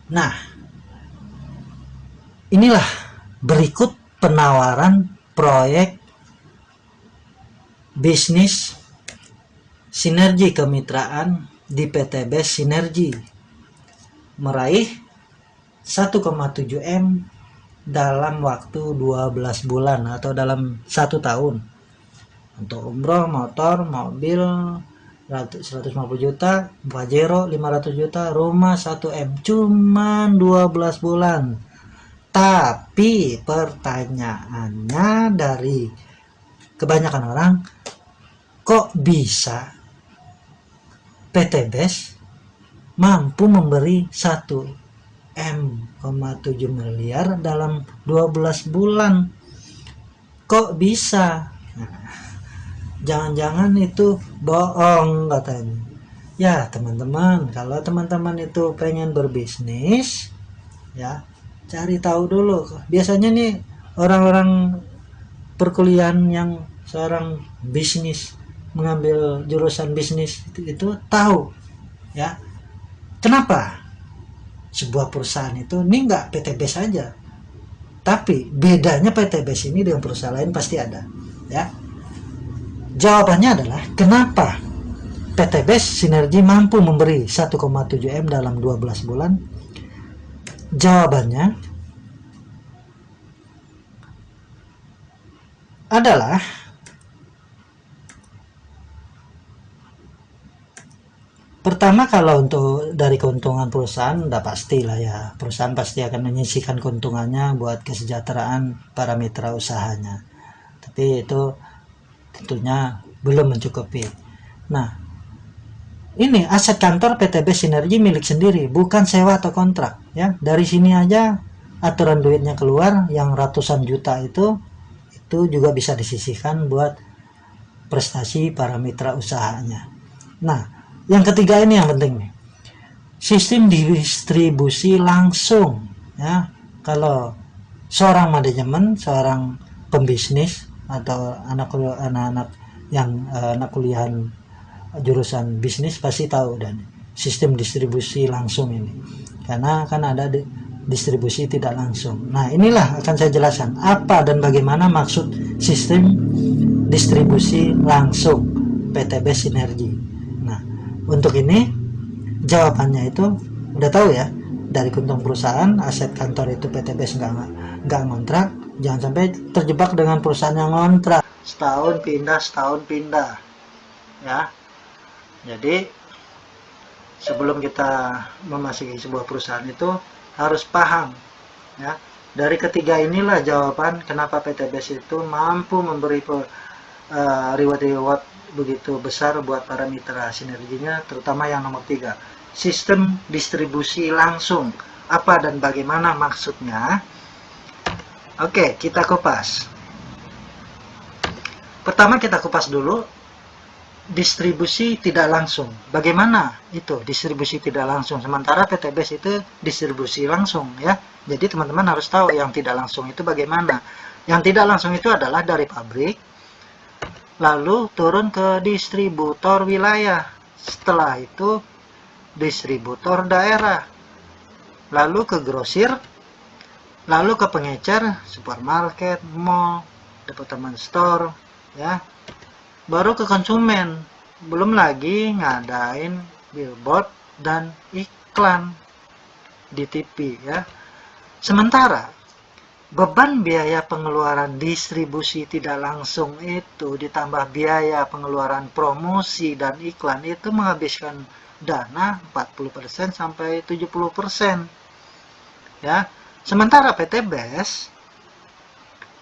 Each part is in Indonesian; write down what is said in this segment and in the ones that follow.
Nah, inilah berikut penawaran proyek bisnis sinergi kemitraan di PTB Sinergi, meraih 1,7 M dalam waktu 12 bulan atau dalam 1 tahun. Untuk umroh, motor, mobil 150 juta, Pajero 500 juta, rumah 1 M, cuman 12 bulan. Tapi pertanyaannya dari kebanyakan orang, kok bisa PT BES mampu memberi 1,7 miliar dalam 12 bulan? Kok bisa? Jangan-jangan itu bohong katanya. Ya teman-teman, kalau teman-teman itu pengen berbisnis, ya cari tahu dulu. Biasanya nih orang-orang perkuliahan yang seorang bisnis, mengambil jurusan bisnis itu tahu, ya kenapa sebuah perusahaan itu ini nggak PTB saja, tapi bedanya PTB ini dengan perusahaan lain pasti ada, ya. Jawabannya adalah kenapa PTB Sinergi mampu memberi 1,7 M dalam 12 bulan. Jawabannya adalah pertama, kalau untuk dari keuntungan perusahaan udah pastilah ya, perusahaan pasti akan menyisihkan keuntungannya buat kesejahteraan para mitra usahanya. Tapi itu tentunya belum mencukupi. Nah, ini aset kantor PTB Sinergi milik sendiri, bukan sewa atau kontrak, ya. Dari sini aja aturan duitnya keluar yang ratusan juta itu juga bisa disisihkan buat prestasi para mitra usahanya. Nah, yang ketiga ini yang penting nih. Sistem distribusi langsung, ya. Kalau seorang manajemen, seorang pembisnis atau anak-anak yang anak kuliahan jurusan bisnis pasti tahu dan sistem distribusi langsung ini, karena kan ada distribusi tidak langsung. Nah, inilah akan saya jelaskan apa dan bagaimana maksud sistem distribusi langsung PTB Sinergi. Nah, untuk ini jawabannya itu udah tahu ya, dari keuntungan perusahaan, aset kantor itu PTB nggak ngontrak. Jangan sampai terjebak dengan perusahaan yang ngontrak, setahun pindah, ya. Jadi sebelum kita memasuki sebuah perusahaan itu harus paham, ya. Dari ketiga inilah jawaban kenapa PTBS itu mampu memberi reward begitu besar buat para mitra sinerginya, terutama yang nomor 3, sistem distribusi langsung. Apa dan bagaimana maksudnya? Oke, kita kupas. Pertama kita kupas dulu distribusi tidak langsung. Bagaimana itu distribusi tidak langsung? Sementara PTBS itu distribusi langsung, ya. Jadi teman-teman harus tahu yang tidak langsung itu bagaimana. Yang tidak langsung itu adalah dari pabrik, lalu turun ke distributor wilayah. Setelah itu distributor daerah, lalu ke grosir, lalu ke pengecer, supermarket, mall, department store, ya. Baru ke konsumen, belum lagi ngadain billboard dan iklan di TV, ya. Sementara beban biaya pengeluaran distribusi tidak langsung itu ditambah biaya pengeluaran promosi dan iklan itu menghabiskan dana 40% sampai 70%, ya. Sementara PTBS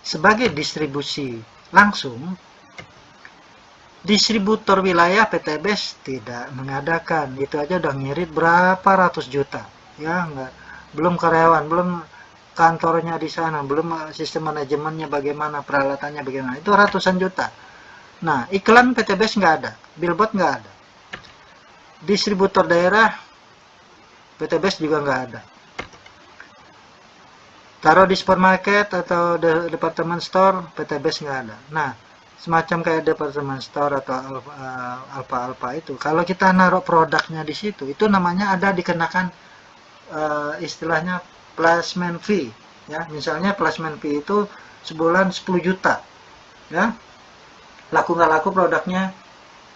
sebagai distribusi langsung, distributor wilayah PTBS tidak mengadakan. Itu aja udah ngirit berapa ratus juta, ya. Belum karyawan, belum kantornya di sana, belum sistem manajemennya bagaimana, peralatannya bagaimana, itu ratusan juta. Nah, iklan PTBS nggak ada, billboard nggak ada, distributor daerah PTBS juga nggak ada. Taruh di supermarket atau department store, PTBS nggak ada. Nah, semacam kayak department store atau Alfa itu, kalau kita naruh produknya di situ, itu namanya ada dikenakan istilahnya placement fee, ya. Misalnya placement fee itu sebulan 10 juta, ya. Laku nggak laku produknya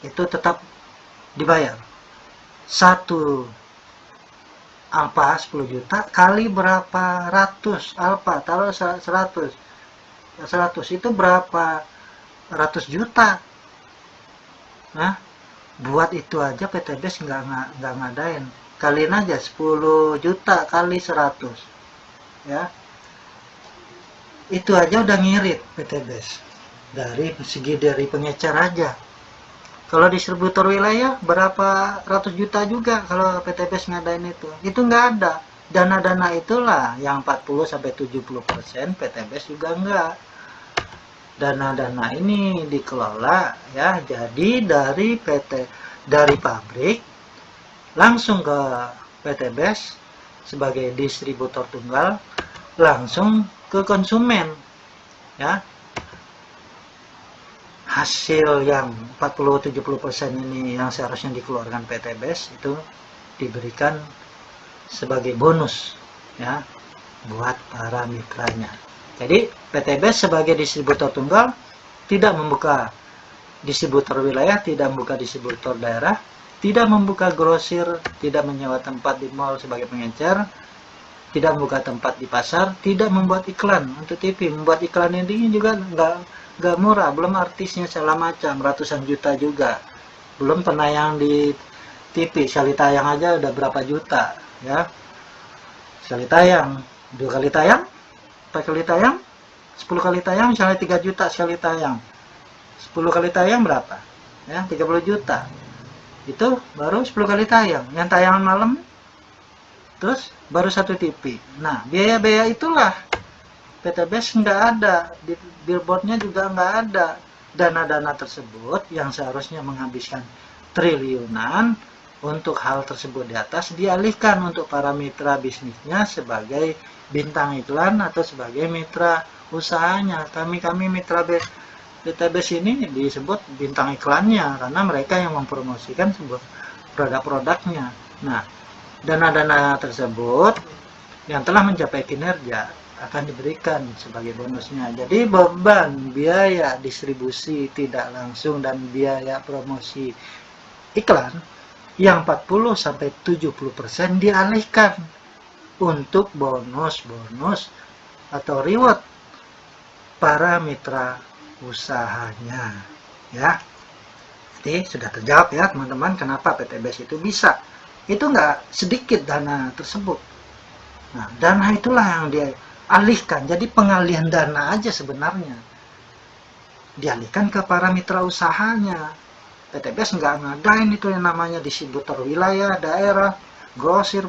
itu tetap dibayar. Satu alpha 10 juta kali berapa ratus alpha, taruh 100 itu berapa ratus juta. Nah, buat itu aja PTBS nggak ngadain. Kaliin aja 10 juta kali 100, ya. Itu aja udah ngirit PTBS dari pengecer aja. Kalau distributor wilayah berapa ratus juta juga kalau PTBS ngadain itu nggak ada. Dana-dana itulah yang 40-70% PTBS juga nggak. Dana-dana ini dikelola, ya, jadi dari pabrik langsung ke PTBS sebagai distributor tunggal, langsung ke konsumen, ya. Hasil yang 40-70% ini yang seharusnya dikeluarkan PTBS itu diberikan sebagai bonus, ya, buat para mitranya. Jadi PTBS sebagai distributor tunggal tidak membuka distributor wilayah, tidak membuka distributor daerah, tidak membuka grosir, tidak menyewa tempat di mall sebagai pengecer, tidak membuka tempat di pasar, tidak membuat iklan untuk TV. Membuat iklan ini juga nggak murah, belum artisnya segala macam, ratusan juta juga. Belum penayang di TV, sekali tayang aja udah berapa juta, ya. Sekali tayang, 2 kali tayang, 4 kali tayang, 10 kali tayang, misalnya 3 juta sekali tayang. 10 kali tayang berapa? Ya, 30 juta. Itu baru 10 kali tayang. Yang tayangan malam, terus baru 1 TV. Nah, biaya-biaya itulah PTBS nggak ada, di billboardnya juga nggak ada. Dana-dana tersebut yang seharusnya menghabiskan triliunan untuk hal tersebut di atas dialihkan untuk para mitra bisnisnya sebagai bintang iklan atau sebagai mitra usahanya. Kami mitra PTBS ini disebut bintang iklannya karena mereka yang mempromosikan sebuah produk-produknya. Nah, dana-dana tersebut yang telah mencapai kinerja akan diberikan sebagai bonusnya. Jadi beban biaya distribusi tidak langsung dan biaya promosi iklan yang 40-70% dialihkan untuk bonus-bonus atau reward para mitra usahanya, ya. Jadi sudah terjawab ya teman-teman kenapa PTBS itu bisa. Itu nggak sedikit dana tersebut. Nah, dana itulah yang dialihkan. Jadi pengalihan dana aja sebenarnya dialihkan ke para mitra usahanya. PTBS nggak ngadain itu yang namanya distributor wilayah, daerah, grosir,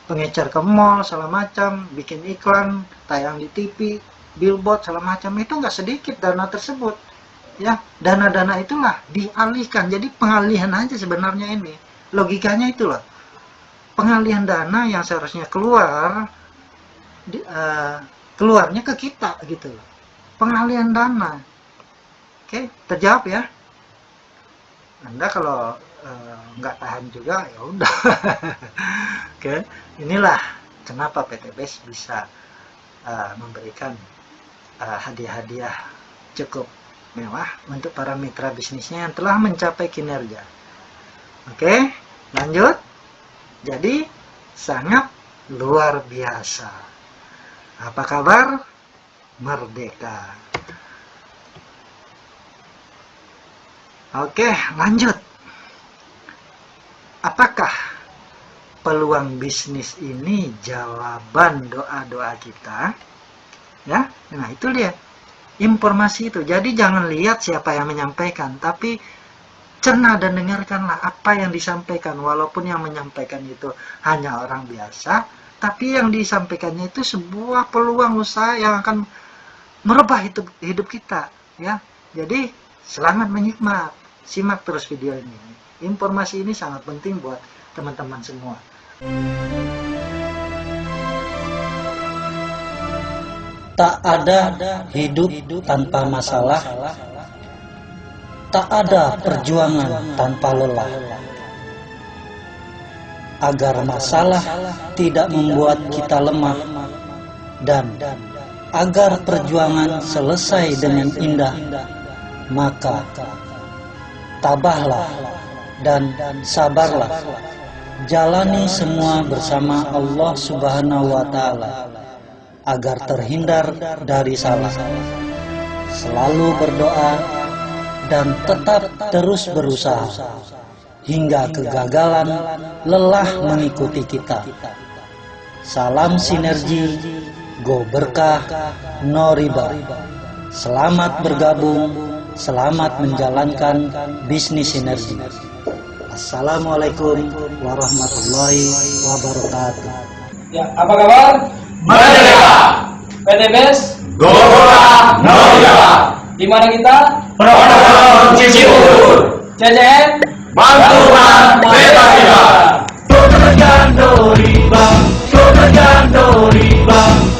pengecer ke mall, segala macam, bikin iklan, tayang di TV, billboard, segala macam. Itu nggak sedikit dana tersebut, ya. Dana-dana itulah dialihkan. Jadi pengalihan aja sebenarnya ini. Logikanya itulah. Pengalihan dana yang seharusnya keluarnya ke kita gitu loh. Pengalihan dana. Oke, terjawab ya. Anda kalau nggak tahan juga ya udah. Oke, inilah kenapa PTBS bisa memberikan hadiah-hadiah cukup mewah untuk para mitra bisnisnya yang telah mencapai kinerja. Oke, lanjut. Jadi sangat luar biasa. Apa kabar? Merdeka. Oke, lanjut. Apakah peluang bisnis ini jawaban doa-doa kita? Ya, nah itu dia. Informasi itu. Jadi jangan lihat siapa yang menyampaikan, tapi cerna dan dengarkanlah apa yang disampaikan. Walaupun yang menyampaikan itu hanya orang biasa, tapi yang disampaikannya itu sebuah peluang usaha yang akan merubah hidup kita. Ya, jadi selamat menyimak. Simak terus video ini. Informasi ini sangat penting buat teman-teman semua. Tak ada hidup tanpa masalah. Tak ada perjuangan tanpa lelah. agar masalah tidak membuat kita lemah, dan agar perjuangan selesai dengan indah, maka tabahlah dan sabarlah. Jalani semua bersama Allah Subhanahu wa Ta'ala agar terhindar dari salah. Selalu berdoa dan tetap terus berusaha hingga kegagalan lelah mengikuti kita. Salam sinergi, go berkah, no riba. Selamat bergabung, selamat menjalankan bisnis sinergi. Assalamualaikum warahmatullahi wabarakatuh. Ya, apa kabar? Merdeka! PTBS? Gora Noya! Di mana kita? Prodon Cibubur! CCN? Bantuan Bebas.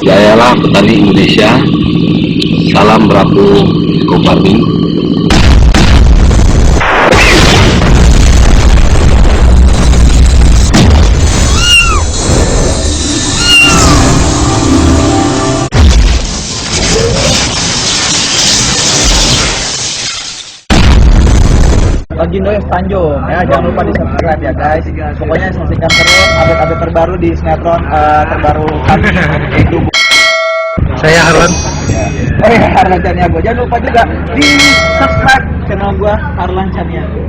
Jayalah petani Indonesia. Salam Rabu Kopardi. Bagindo yang Tanjung ya, jangan lupa di subscribe ya guys. Pokoknya saksikan terus update-update terbaru di sinetron terbaru kami. Saya Harlan. Oh ya, Harlan Chaniago. Jangan lupa juga di subscribe channel gua Harlan Chaniago.